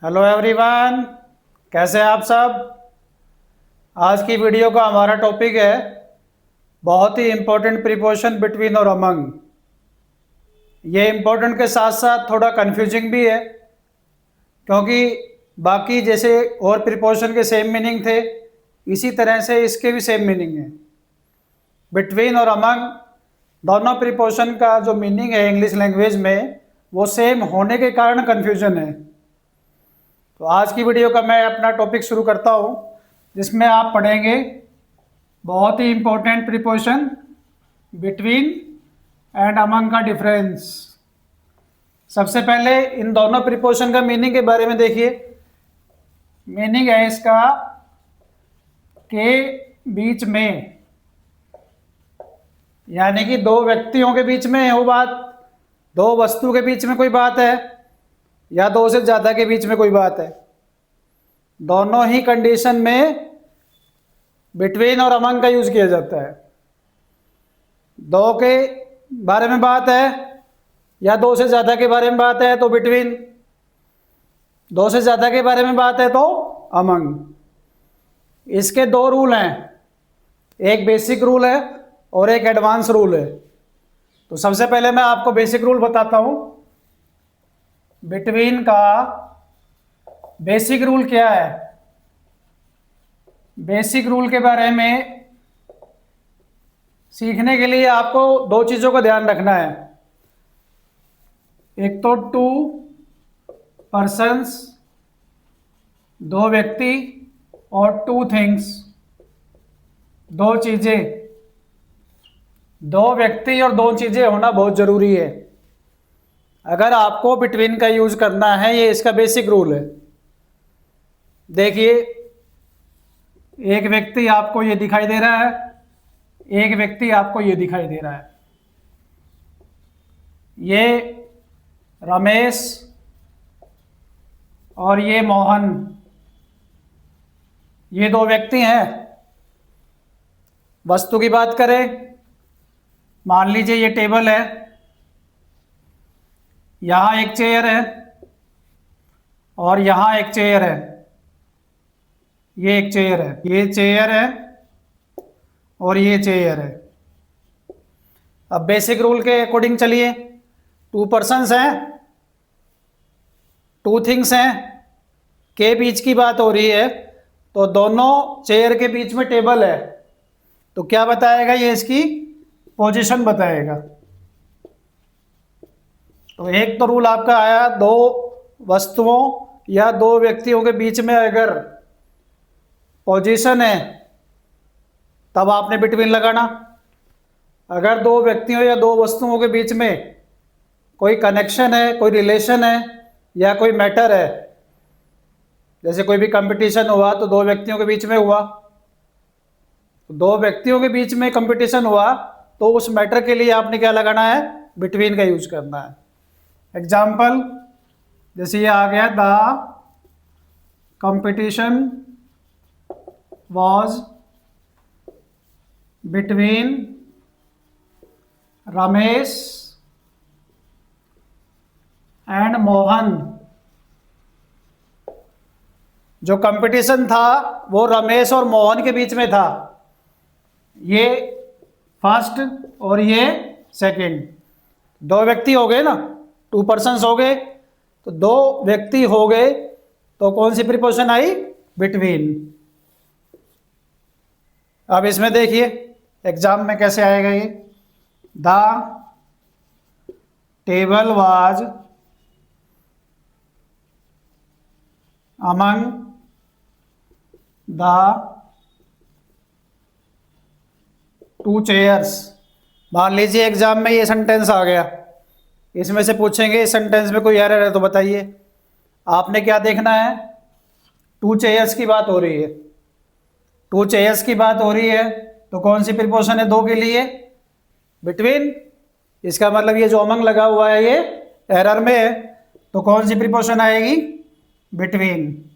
Hello everyone, कैसे हैं आप सब। आज की वीडियो का हमारा टॉपिक है बहुत ही इम्पोर्टेंट प्रीपोजिशन बिटवीन और अमंग। ये इम्पोर्टेंट के साथ साथ थोड़ा कंफ्यूजिंग भी है, क्योंकि बाकी जैसे और प्रीपोजिशन के सेम मीनिंग थे, इसी तरह से इसके भी सेम मीनिंग है। बिटवीन और अमंग दोनों प्रीपोजिशन का जो मीनिंग है इंग्लिश लैंग्वेज में वो सेम होने के कारण कन्फ्यूजन है। तो आज की वीडियो का मैं अपना टॉपिक शुरू करता हूँ, जिसमें आप पढ़ेंगे बहुत ही important preposition between and among का डिफरेंस। सबसे पहले इन दोनों प्रीपोजिशन का मीनिंग के बारे में देखिए। मीनिंग है इसका के बीच में, यानी कि दो व्यक्तियों के बीच में है वो बात, दो वस्तु के बीच में कोई बात है, या दो से ज़्यादा के बीच में कोई बात है। दोनों ही कंडीशन में बिटवीन और अमंग का यूज किया जाता है। दो के बारे में बात है या दो से ज़्यादा के बारे में बात है तो बिटवीन, दो से ज़्यादा के बारे में बात है तो अमंग। इसके दो रूल हैं, एक बेसिक रूल है और एक एडवांस रूल है। तो सबसे पहले मैं आपको बेसिक रूल बताता हूँ। बिटवीन का बेसिक रूल क्या है। बेसिक रूल के बारे में सीखने के लिए आपको दो चीज़ों का ध्यान रखना है। एक तो टू पर्सन्स, दो व्यक्ति, और टू थिंग्स, दो चीज़ें। दो व्यक्ति और दो चीज़ें होना बहुत ज़रूरी है अगर आपको बिटवीन का यूज करना है। ये इसका बेसिक रूल है। देखिए, एक व्यक्ति आपको ये दिखाई दे रहा है, एक व्यक्ति आपको ये दिखाई दे रहा है। ये रमेश और ये मोहन, ये दो व्यक्ति हैं। वस्तु की बात करें, मान लीजिए ये टेबल है, यहाँ एक चेयर है और यहाँ एक चेयर है। ये एक चेयर है, ये चेयर है और ये चेयर है। अब बेसिक रूल के अकॉर्डिंग चलिए, टू पर्सन्स हैं, टू थिंग्स हैं, के बीच की बात हो रही है, तो दोनों चेयर के बीच में टेबल है, तो क्या बताएगा ये, इसकी पोजीशन बताएगा। तो एक तो रूल आपका आया, दो वस्तुओं या दो व्यक्तियों के बीच में अगर पोजीशन है तब आपने बिटवीन लगाना। अगर दो व्यक्तियों या दो वस्तुओं के बीच में कोई कनेक्शन है, कोई रिलेशन है या कोई मैटर है, जैसे कोई भी कंपटीशन हुआ तो दो व्यक्तियों के बीच में हुआ, दो व्यक्तियों के बीच में कंपटीशन हुआ, तो उस मैटर के लिए आपने क्या लगाना है, बिटवीन का यूज करना है। एग्जाम्पल, जैसे ये आ गया, the competition was between Ramesh and Mohan. जो कंपटीशन था वो रमेश और मोहन के बीच में था। ये फर्स्ट और ये सेकंड, दो व्यक्ति हो गए ना, टू पर्सन्स हो गए, तो दो व्यक्ति हो गए, तो कौन सी प्रीपोजिशन आई, बिटवीन। अब इसमें देखिए एग्जाम में कैसे आएगा ये, the table was among the two chairs. मान लीजिए एग्जाम में ये सेंटेंस आ गया, इसमें से पूछेंगे इस सेंटेंस में कोई एरर है तो बताइए। आपने क्या देखना है, टू चेयर्स की बात हो रही है, टू चेयर्स की बात हो रही है, तो कौन सी प्रीपोजिशन है दो के लिए, बिटवीन। इसका मतलब ये जो अमंग लगा हुआ है ये एरर में है, तो कौन सी प्रीपोजिशन आएगी, बिटवीन।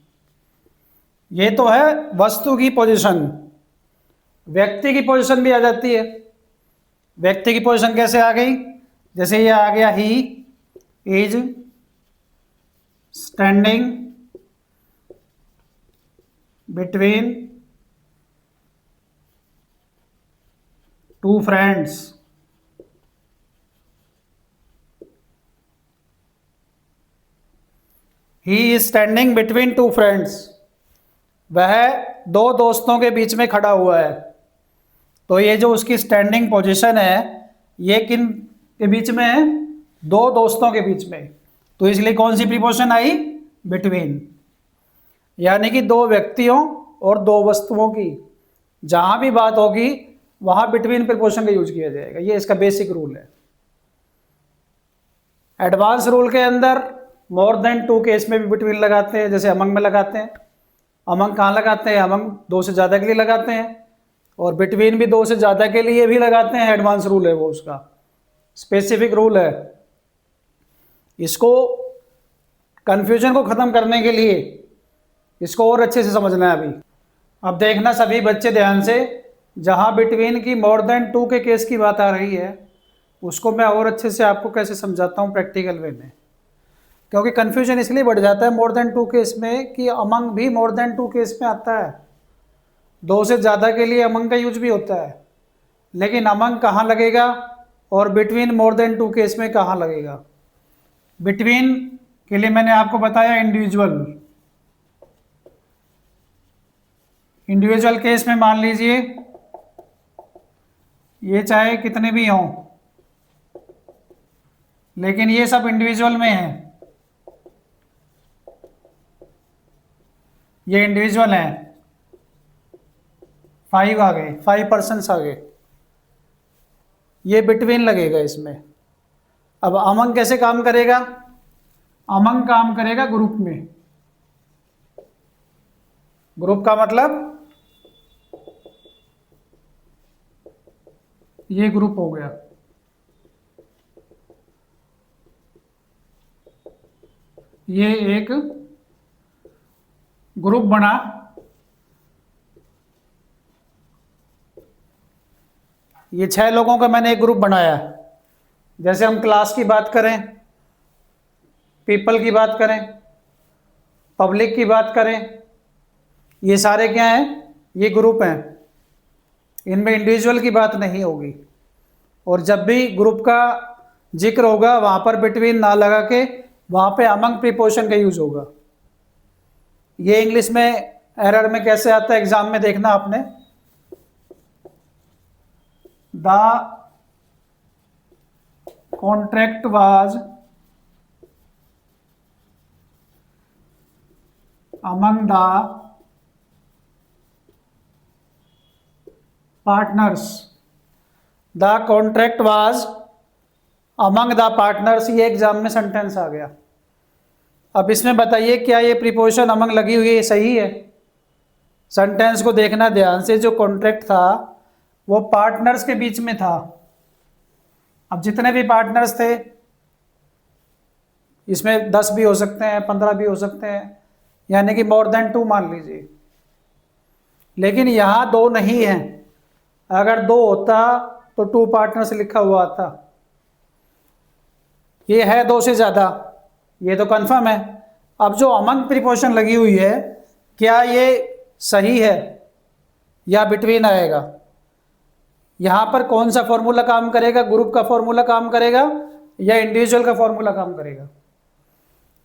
ये तो है वस्तु की पोजीशन। व्यक्ति की पोजीशन भी आ जाती है। व्यक्ति की पोजीशन कैसे आ गई, जैसे ये आ गया, he is standing between two friends. He is standing between two friends. वह दो दोस्तों के बीच में खड़ा हुआ है। तो ये जो उसकी स्टैंडिंग पोजीशन है, ये किन के बीच में है? दो दोस्तों के बीच में। तो इसलिए कौन सी प्रीपोजिशन आई? बिटवीन। यानी कि दो व्यक्तियों और दो वस्तुओं की जहां भी बात होगी वहां बिटवीन प्रीपोजिशन का यूज किया जाएगा। ये इसका बेसिक रूल है। एडवांस रूल के अंदर मोर देन टू केस में भी बिटवीन लगाते हैं, जैसे अमंग में लगाते हैं। अमंग कहाँ लगाते हैं? अमंग दो से ज़्यादा के लिए लगाते हैं, और बिटवीन भी दो से ज़्यादा के लिए भी लगाते हैं। एडवांस रूल है वो, उसका स्पेसिफिक रूल है। इसको कंफ्यूजन को ख़त्म करने के लिए इसको और अच्छे से समझना है अभी। अब देखना सभी बच्चे ध्यान से, जहाँ बिटवीन की मोर देन टू के केस की बात आ रही है उसको मैं और अच्छे से आपको कैसे समझाता हूँ प्रैक्टिकल वे में। क्योंकि कन्फ्यूजन इसलिए बढ़ जाता है मोर देन टू केस में कि अमंग भी मोर देन टू केस में आता है। दो से ज़्यादा के लिए अमंग का यूज भी होता है, लेकिन अमंग कहाँ लगेगा और between more than two case में कहाँ लगेगा? बिटवीन के लिए मैंने आपको बताया इंडिविजुअल। इंडिविजुअल केस में मान लीजिए ये चाहे कितने भी हों, लेकिन ये सब इंडिविजुअल में है। ये इंडिविजुअल है, 5 आ गए, 5 पर्सन्स आ गए, ये बिटवीन लगेगा इसमें। अब अमंग कैसे काम करेगा? अमंग काम करेगा ग्रुप में। ग्रुप का मतलब ये ग्रुप हो गया। ये एक ग्रुप बना, ये 6 लोगों का मैंने एक ग्रुप बनाया। जैसे हम क्लास की बात करें, पीपल की बात करें, पब्लिक की बात करें, ये सारे क्या हैं? ये ग्रुप हैं। इनमें इंडिविजुअल की बात नहीं होगी। और जब भी ग्रुप का जिक्र होगा वहां पर बिटवीन ना लगा के वहां पे अमंग प्रीपोजिशन का यूज होगा। ये इंग्लिश में एरर में कैसे आता है एग्जाम में देखना आपने। The contract was among the partners. The contract was among the partners, ये एग्जाम में सेंटेंस आ गया। अब इसमें बताइए क्या ये प्रीपोजिशन अमंग लगी हुई है, ये सही है? सेंटेंस को देखना ध्यान से। जो कॉन्ट्रैक्ट था वो पार्टनर्स के बीच में था। अब जितने भी पार्टनर्स थे, इसमें 10 भी हो सकते हैं, 15 भी हो सकते हैं, यानी कि मोर देन 2 मान लीजिए। लेकिन यहाँ 2 नहीं है। अगर 2 होता तो 2 पार्टनर्स लिखा हुआ आता। ये है 2 से ज़्यादा, ये तो कंफर्म है। अब जो अमंग प्रीपोजिशन लगी हुई है, क्या ये सही है या बिटवीन आएगा? यहाँ पर कौन सा फॉर्मूला काम करेगा? ग्रुप का फॉर्मूला काम करेगा या इंडिविजुअल का फॉर्मूला काम करेगा?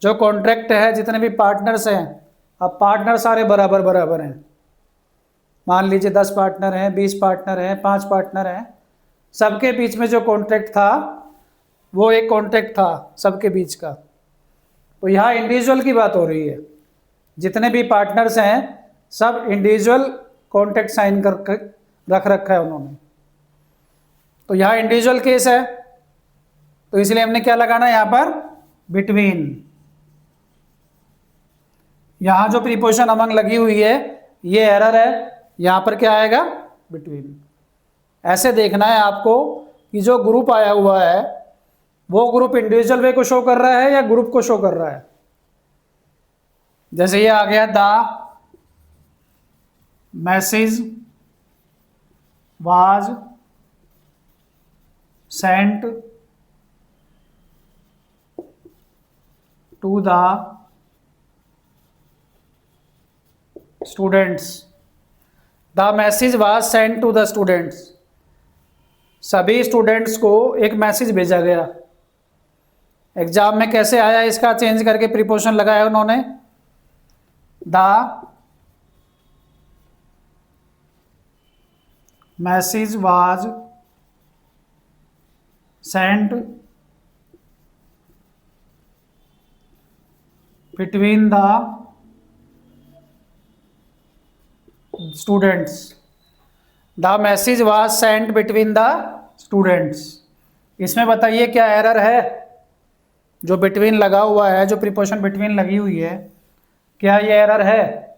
जो कॉन्ट्रैक्ट है, जितने भी पार्टनर्स हैं, अब पार्टनर सारे बराबर बराबर हैं। मान लीजिए 10 पार्टनर हैं, 20 पार्टनर हैं, 5 पार्टनर हैं, सबके बीच में जो कॉन्ट्रैक्ट था वो एक कॉन्ट्रैक्ट था सबके बीच का। तो यहाँ इंडिविजुअल की बात हो रही है। जितने भी पार्टनर्स हैं सब इंडिविजुअल कॉन्ट्रैक्ट साइन कर रख रखा है उन्होंने। तो यहाँ इंडिविजुअल केस है, तो इसलिए हमने क्या लगाना है यहाँ पर? बिटवीन। यहाँ जो प्रीपोजिशन अमंग लगी हुई है ये एरर है, यहाँ पर क्या आएगा? बिटवीन। ऐसे देखना है आपको कि जो ग्रुप आया हुआ है वो ग्रुप इंडिविजुअल वे को शो कर रहा है या ग्रुप को शो कर रहा है। जैसे ये आ गया, the message was sent to the students. The message was send to the students. सभी स्टूडेंट्स को एक मैसेज भेजा गया। एग्जाम में कैसे आया इसका चेंज करके प्रीपोजिशन लगाया उन्होंने। The message was Saint between the students. The message was Saint between the students. इसमें बताइए क्या एरर है। जो बिटवीन लगा हुआ है, जो प्रीपोजिशन बिटवीन लगी हुई है, क्या ये एरर है।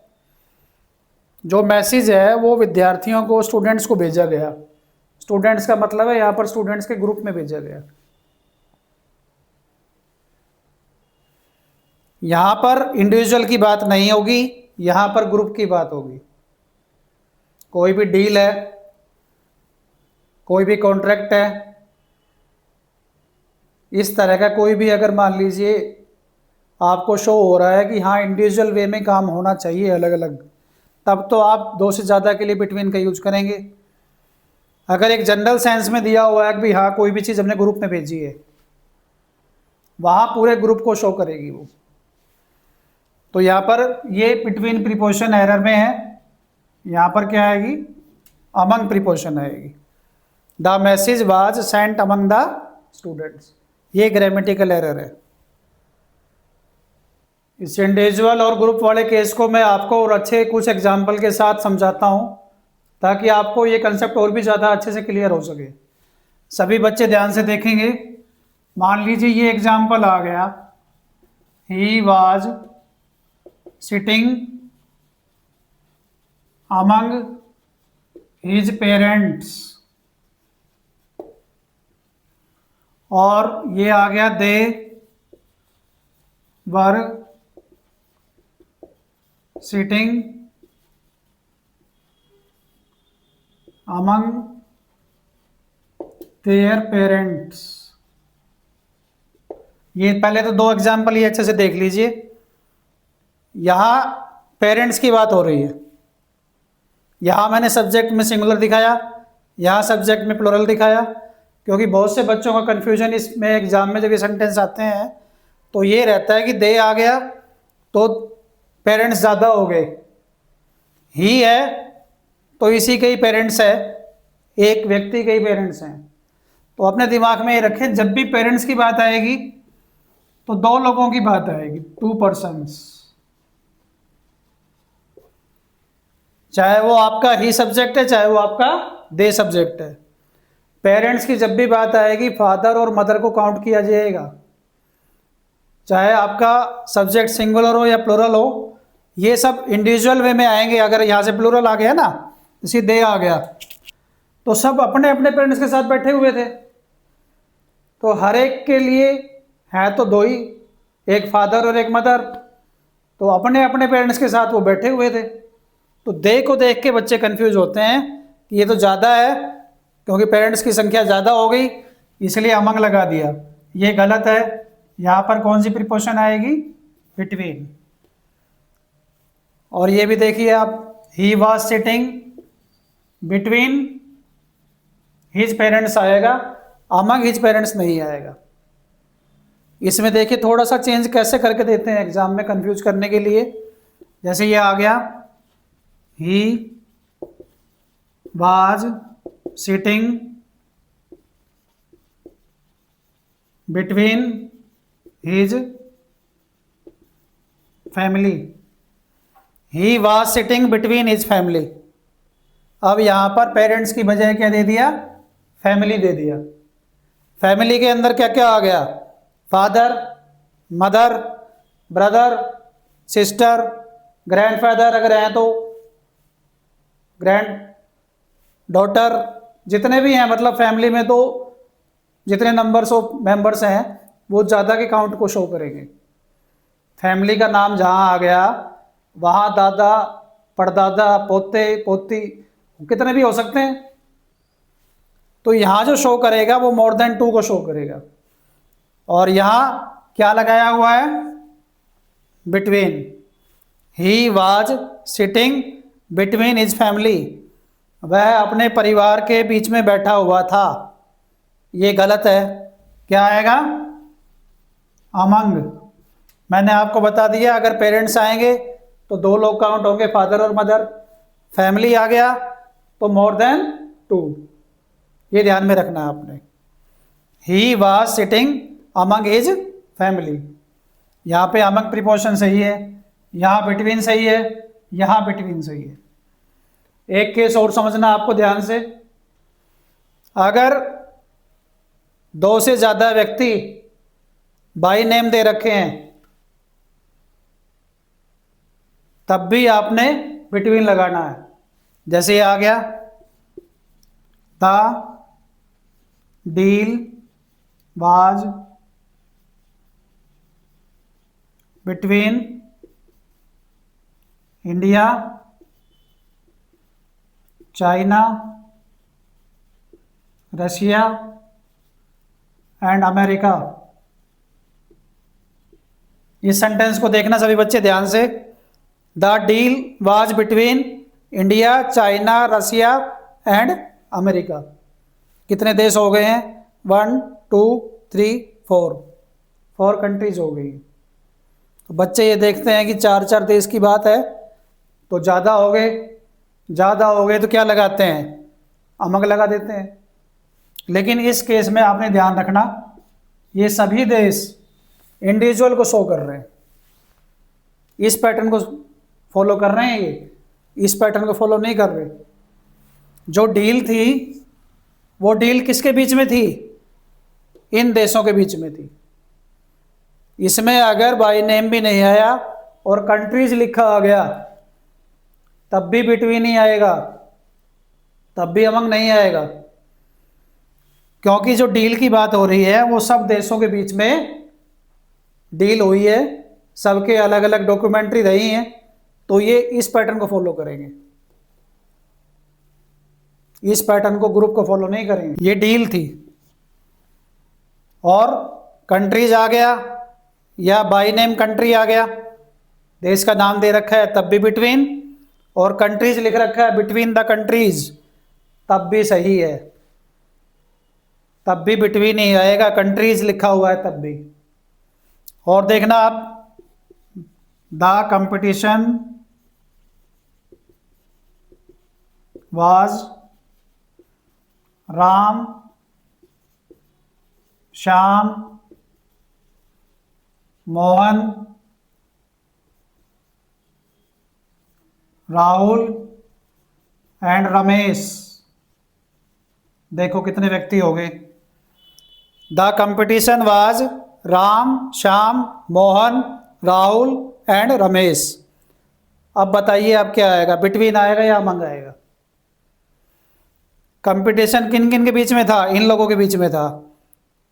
जो मैसेज है वो विद्यार्थियों को, स्टूडेंट्स को भेजा गया। स्टूडेंट्स का मतलब है यहाँ पर स्टूडेंट्स के ग्रुप में भेजा गया। यहाँ पर इंडिविजुअल की बात नहीं होगी, यहाँ पर ग्रुप की बात होगी। कोई भी डील है, कोई भी कॉन्ट्रैक्ट है, इस तरह का कोई भी अगर मान लीजिए आपको शो हो रहा है कि हाँ इंडिविजुअल वे में काम होना चाहिए अलग अलग, तब तो आप दो से ज़्यादा के लिए बिटवीन का यूज करेंगे। अगर एक जनरल सेंस में दिया हुआ है कि हाँ कोई भी चीज़ हमने ग्रुप में भेजी है, वहाँ पूरे ग्रुप को शो करेगी वो। तो यहाँ पर ये बिटवीन प्रीपोजिशन एरर में है। यहाँ पर क्या आएगी, अमंग प्रीपोजिशन आएगी। The message was Saint among the students, ये ग्रामेटिकल एरर है। इस इंडिविजुअल और ग्रुप वाले केस को मैं आपको और अच्छे कुछ एग्जाम्पल के साथ समझाता हूँ ताकि आपको ये कंसेप्ट और भी ज़्यादा अच्छे से क्लियर हो सके। सभी बच्चे ध्यान से देखेंगे। मान लीजिए ये एग्जाम्पल आ गया, he was sitting among his parents, और ये आ गया they were sitting among their parents. ये पहले तो दो एग्जाम्पल ये अच्छे से देख लीजिए। यहां पेरेंट्स की बात हो रही है, यहां मैंने सब्जेक्ट में सिंगुलर दिखाया, यहां सब्जेक्ट में प्लुरल दिखाया, क्योंकि बहुत से बच्चों का कंफ्यूजन इसमें एग्जाम में जब ये सेंटेंस आते हैं तो ये रहता है कि दे आ गया तो पेरेंट्स ज़्यादा हो गए, ही है तो इसी के ही पेरेंट्स है, एक व्यक्ति के ही पेरेंट्स हैं। तो अपने दिमाग में ये रखें, जब भी पेरेंट्स की बात आएगी तो दो लोगों की बात आएगी, टू पर्सन्स। चाहे वो आपका ही सब्जेक्ट है, चाहे वो आपका दे सब्जेक्ट है। पेरेंट्स की जब भी बात आएगी फादर और मदर को काउंट किया जाएगा, चाहे आपका सब्जेक्ट सिंगुलर हो या प्लुरल हो। ये सब इंडिविजुअल वे में आएंगे। अगर यहाँ से प्लुरल आ गया ना, इसी दे आ गया, तो सब अपने अपने पेरेंट्स के साथ बैठे हुए थे। तो हर एक के लिए है तो दो ही, एक फादर और एक मदर, तो अपने अपने पेरेंट्स के साथ वो बैठे हुए थे। तो दे को देख के बच्चे कंफ्यूज होते हैं कि ये तो ज़्यादा है, क्योंकि पेरेंट्स की संख्या ज़्यादा हो गई इसलिए अमंग लगा दिया। ये गलत है। यहाँ पर कौन सी प्रीपोजिशन आएगी, बिटवीन। और ये भी देखिए आप, he was sitting between his parents आएगा, अमंग हिज पेरेंट्स नहीं आएगा। इसमें देखिए थोड़ा सा चेंज कैसे करके देते हैं एग्जाम में कंफ्यूज करने के लिए। जैसे ये आ गया, he was sitting between his family, he was sitting between his family. अब यहाँ पर पेरेंट्स की बजाय क्या दे दिया, फैमिली दे दिया। फैमिली के अंदर क्या क्या आ गया, father, mother, brother, sister, grandfather अगर हैं तो ग्रैंड डॉटर, जितने भी हैं, मतलब फैमिली में तो जितने नंबर्स ऑफ मेंबर्स हैं वो ज़्यादा के काउंट को शो करेंगे। फैमिली का नाम जहाँ आ गया वहाँ दादा, परदादा, पोते, पोती कितने भी हो सकते हैं। तो यहाँ जो शो करेगा वो मोर देन 2 को शो करेगा। और यहाँ क्या लगाया हुआ है, between. He was sitting between his family, वह अपने परिवार के बीच में बैठा हुआ था। ये गलत है, क्या आएगा? अमंग। मैंने आपको बता दिया अगर पेरेंट्स आएंगे तो दो लोग काउंट होंगे, फादर और मदर। फैमिली आ गया तो मोर देन टू, ये ध्यान में रखना है आपने। ही was sitting among his family, यहाँ पे अमंग प्रीपोजिशन सही है, यहाँ बिटवीन सही है, यहाँ बिटवीन सही है। एक केस और समझना आपको ध्यान से, अगर दो से ज्यादा व्यक्ति बाई नेम दे रखे हैं तब भी आपने बिटवीन लगाना है। जैसे ये आ गया, the deal was between India, China, Russia and America. इस सेंटेंस को देखना सभी बच्चे ध्यान से। The deal was between India, China, Russia and America. कितने देश हो गए हैं? 1 2 3 4, 4 कंट्रीज हो गई। तो बच्चे ये देखते हैं कि 4 देश की बात है तो ज़्यादा हो गए, ज़्यादा हो गए तो क्या लगाते हैं? अमंग लगा देते हैं। लेकिन इस केस में आपने ध्यान रखना, ये सभी देश इंडिविजुअल को शो कर रहे हैं, इस पैटर्न को फॉलो कर रहे हैं, ये इस पैटर्न को फॉलो नहीं कर रहे। जो डील थी वो डील किसके बीच में थी? इन देशों के बीच में थी। इसमें अगर बाई नेम भी नहीं आया और कंट्रीज लिखा आ गया तब भी बिटवीन ही आएगा, तब भी अमंग नहीं आएगा, क्योंकि जो डील की बात हो रही है वो सब देशों के बीच में डील हुई है, सबके अलग अलग डॉक्यूमेंट्री रही हैं, तो ये इस पैटर्न को फॉलो करेंगे, इस पैटर्न को, ग्रुप को फॉलो नहीं करेंगे। ये डील थी और कंट्रीज आ गया या बाई नेम कंट्री आ गया, देश का नाम दे रखा है तब भी बिटवीन, और कंट्रीज लिख रखा है बिटवीन द कंट्रीज तब भी सही है, तब भी बिटवीन ही आएगा, कंट्रीज लिखा हुआ है तब भी। और देखना आप, the competition was Ram, Shyam, Mohan, Rahul and Ramesh. देखो कितने व्यक्ति हो गए। The competition was Ram, Shyam, Mohan, Rahul and Ramesh. अब बताइए अब क्या आएगा, बिटवीन आएगा या अमंग आएगा? कंपटीशन किन किन के बीच में था? इन लोगों के बीच में था।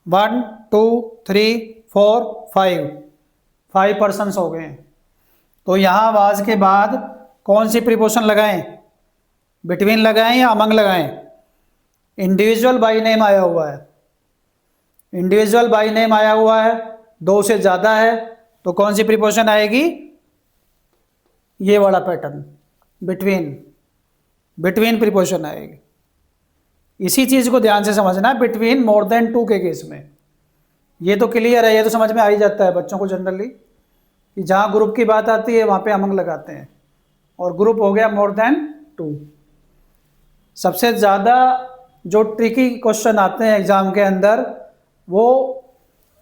1 2 3 4 5, 5 पर्सन्स हो गए। तो यहाँ वाज के बाद कौन सी प्रीपोजिशन लगाएं? बिटवीन लगाएं या अमंग लगाएं? इंडिविजुअल बाई नेम आया हुआ है, इंडिविजुअल बाई नेम आया हुआ है, दो से ज़्यादा है तो कौन सी प्रीपोजिशन आएगी? ये वाला पैटर्न, बिटवीन, बिटवीन प्रीपोजिशन आएगी। इसी चीज़ को ध्यान से समझना, बिटवीन मोर देन 2 के केस में। ये तो क्लियर है, ये तो समझ में आ ही जाता है बच्चों को जनरली कि जहाँ ग्रुप की बात आती है वहाँ पे अमंग लगाते हैं, और ग्रुप हो गया मोर देन 2। सबसे ज़्यादा जो ट्रिकी क्वेश्चन आते हैं एग्जाम के अंदर वो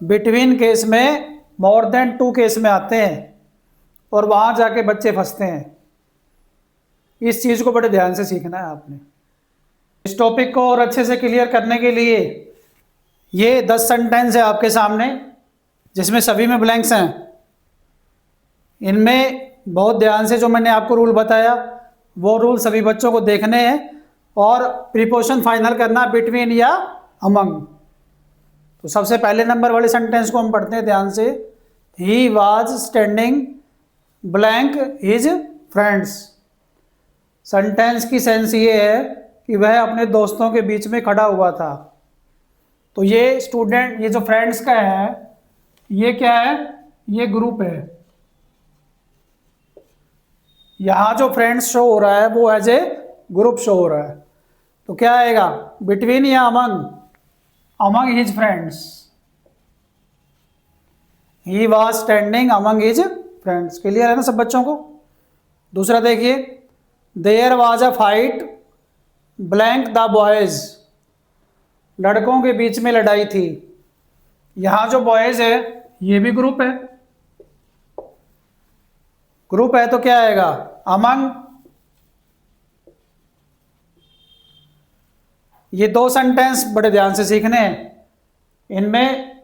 बिटवीन केस में, मोर देन 2 केस में आते हैं, और वहाँ जाके बच्चे फंसते हैं। इस चीज़ को बड़े ध्यान से सीखना है आपने। इस टॉपिक को और अच्छे से क्लियर करने के लिए ये 10 सेंटेंस है आपके सामने जिसमें सभी में ब्लैंक्स हैं। इनमें बहुत ध्यान से जो मैंने आपको रूल बताया वो रूल सभी बच्चों को देखने हैं और प्रीपोजिशन फाइनल करना बिटवीन या अमंग। तो सबसे पहले नंबर वाले सेंटेंस को हम पढ़ते हैं ध्यान से। He was standing blank his friends. Sentence की सेंस ये है कि वह अपने दोस्तों के बीच में खड़ा हुआ था। तो ये स्टूडेंट, ये जो फ्रेंड्स का है ये क्या है? ये ग्रुप है। यहाँ जो फ्रेंड्स शो हो रहा है वो एज ए ग्रुप शो हो रहा है, तो क्या आएगा, बिटवीन या among, among his friends, he was standing among his friends. Clear है ना सब बच्चों को। दूसरा देखिए, there was a fight blank the boys, लड़कों के बीच में लड़ाई थी। यहां जो बॉयज है ये भी ग्रुप है, ग्रुप है तो क्या आएगा, अमंग। ये दो सेंटेंस बड़े ध्यान से सीखने हैं, इनमें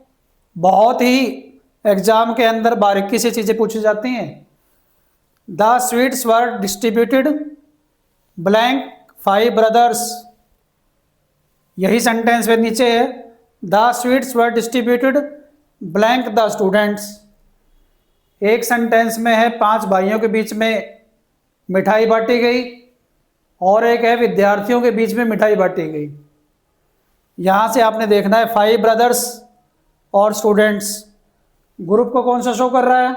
बहुत ही एग्जाम के अंदर बारीकी से चीजें पूछी जाती हैं। The sweets were distributed blank 5 brothers, यही सेंटेंस में नीचे है, the sweets were distributed blank the students. एक सेंटेंस में है 5 भाइयों के बीच में मिठाई बांटी गई, और एक है विद्यार्थियों के बीच में मिठाई बांटी गई। यहां से आपने देखना है 5 ब्रदर्स और स्टूडेंट्स, ग्रुप को कौन सा शो कर रहा है,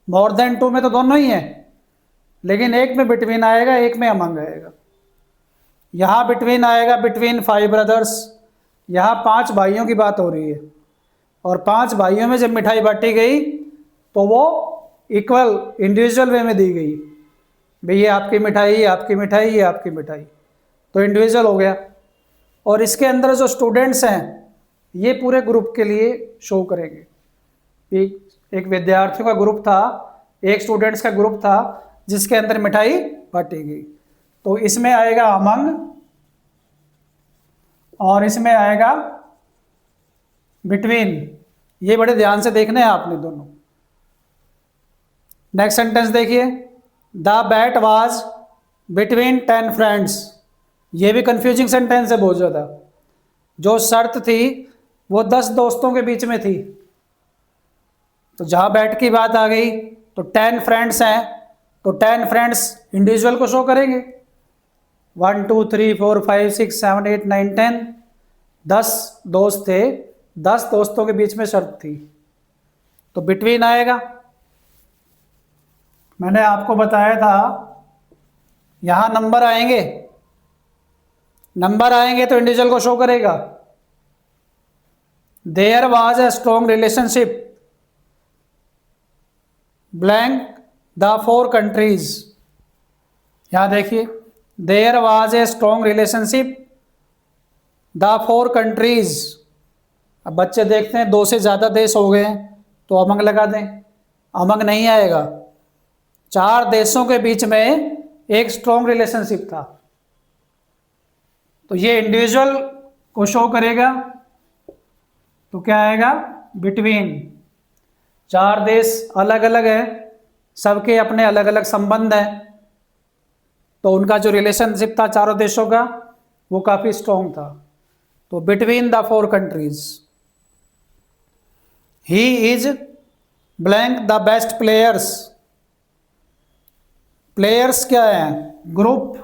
मोर देन 2 में तो दोनों ही है, लेकिन एक में बिटवीन आएगा, एक में अमंग आएगा। यहाँ बिटवीन आएगा, बिटवीन 5 ब्रदर्स, यहाँ 5 भाइयों की बात हो रही है, और 5 भाइयों में जब मिठाई बांटी गई तो वो इक्वल इंडिविजुअल वे में दी गई, भाई ये आपकी मिठाई, ये आपकी मिठाई, ये आपकी मिठाई, तो इंडिविजुअल हो गया। और इसके अंदर जो स्टूडेंट्स हैं ये पूरे ग्रुप के लिए शो करेंगे। एक विद्यार्थियों का ग्रुप था, एक स्टूडेंट्स का ग्रुप था जिसके अंदर मिठाई बांटी गई, तो इसमें आएगा अमंग और इसमें आएगा बिटवीन। ये बड़े ध्यान से देखने हैं आपने दोनों। नेक्स्ट सेंटेंस देखिए, the bat was between 10 friends, ये भी कंफ्यूजिंग सेंटेंस है बहुत ज़्यादा। जो शर्त थी वो 10 दोस्तों के बीच में थी, तो जहाँ बैट की बात आ गई तो 10 फ्रेंड्स हैं, तो 10 फ्रेंड्स इंडिविजुअल को शो करेंगे, 1 2 3 4 5 6 7 8 9 10, 10 दोस्त थे, 10 दोस्तों के बीच में शर्त थी, तो बिटवीन आएगा। मैंने आपको बताया था यहाँ नंबर आएंगे, नंबर आएंगे तो इंडिविजुअल को शो करेगा। There was a strong relationship blank the 4 countries, यहां देखिए, there was a strong relationship the 4 countries. अब बच्चे देखते हैं 2 से ज़्यादा देश हो गए तो अमंग लगा दें, अमंग नहीं आएगा। 4 देशों के बीच में एक स्ट्रॉन्ग रिलेशनशिप था, तो ये इंडिविजुअल को शो करेगा, तो क्या आएगा, बिटवीन। 4 देश अलग अलग है, सबके अपने अलग अलग संबंध हैं, तो उनका जो रिलेशनशिप था चारों देशों का वो काफ़ी स्ट्रॉन्ग था, तो between the 4 countries. He is blank the best players, players क्या है, ग्रुप,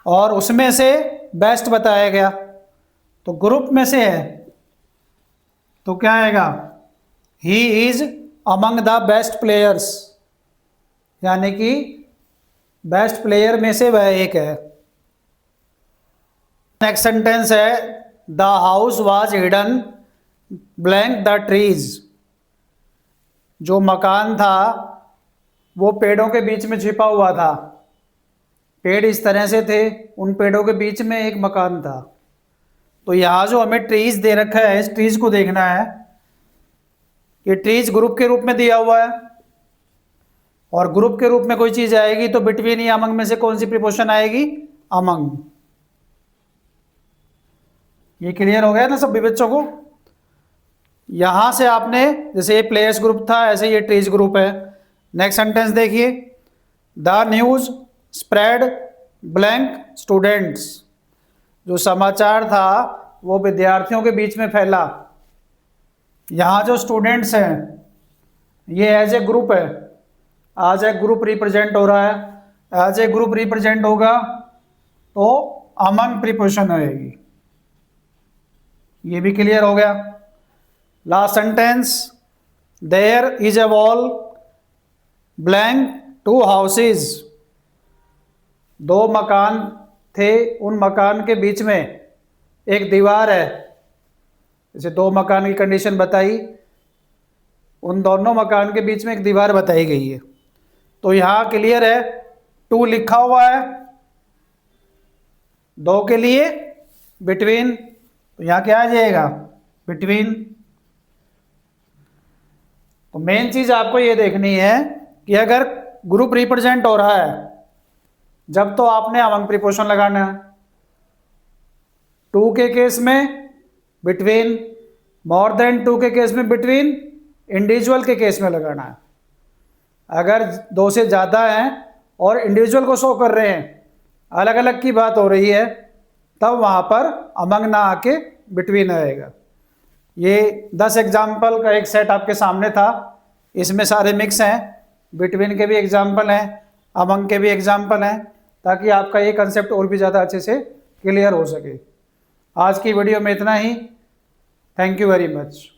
और उसमें से बेस्ट बताया गया, तो ग्रुप में से है, तो क्या आएगा, he is among the best players, यानी कि बेस्ट प्लेयर में से वह एक है। नेक्स्ट सेंटेंस है, the house was hidden blank the trees, जो मकान था वो पेड़ों के बीच में छिपा हुआ था। पेड़ इस तरह से थे, उन पेड़ों के बीच में एक मकान था, तो यहाँ जो हमें ट्रीज दे रखा है, इस ट्रीज को देखना है कि ट्रीज ग्रुप के रूप में दिया हुआ है, और ग्रुप के रूप में कोई चीज आएगी तो बिटवीन या अमंग में से कौन सी प्रीपोजिशन आएगी, अमंग। ये क्लियर हो गया ना सभी बच्चों को। यहां से आपने, जैसे ये प्लेयर्स ग्रुप था, ऐसे ये ट्रीज ग्रुप है। नेक्स्ट सेंटेंस देखिए, the news spread blank students, जो समाचार था वो विद्यार्थियों के बीच में फैला। यहाँ जो स्टूडेंट्स हैं ये एज ए ग्रुप है, आज ए ग्रुप रिप्रेजेंट हो रहा है, एज ए ग्रुप रिप्रेजेंट होगा तो अमंग प्रीपोजिशन आएगी। ये भी क्लियर हो गया। Last sentence, there is a wall blank 2 houses, 2 मकान थे, उन मकान के बीच में एक दीवार है। जैसे 2 मकान की कंडीशन बताई, उन दोनों मकान के बीच में एक दीवार बताई गई है। तो यहाँ क्लियर है, 2 लिखा हुआ है 2 के लिए, बिटवीन, तो यहाँ क्या आ जाएगा, बिटवीन। तो मेन चीज आपको ये देखनी है कि अगर ग्रुप रिप्रेजेंट हो रहा है जब तो आपने अमंग प्रीपोजिशन लगाना है, 2 के केस में बिटवीन, मोर देन 2 के केस में बिटवीन, इंडिविजुअल के केस में लगाना है। अगर 2 से ज़्यादा हैं और इंडिविजुअल को शो कर रहे हैं, अलग अलग की बात हो रही है, तब वहाँ पर अमंग ना आके बिटवीन आएगा। ये 10 एग्जाम्पल का एक सेट आपके सामने था, इसमें सारे मिक्स हैं, बिटवीन के भी एग्जाम्पल हैं, अमंग के भी एग्जाम्पल हैं, ताकि आपका ये कंसेप्ट और भी ज़्यादा अच्छे से क्लियर हो सके। आज की वीडियो में इतना ही। Thank you very much.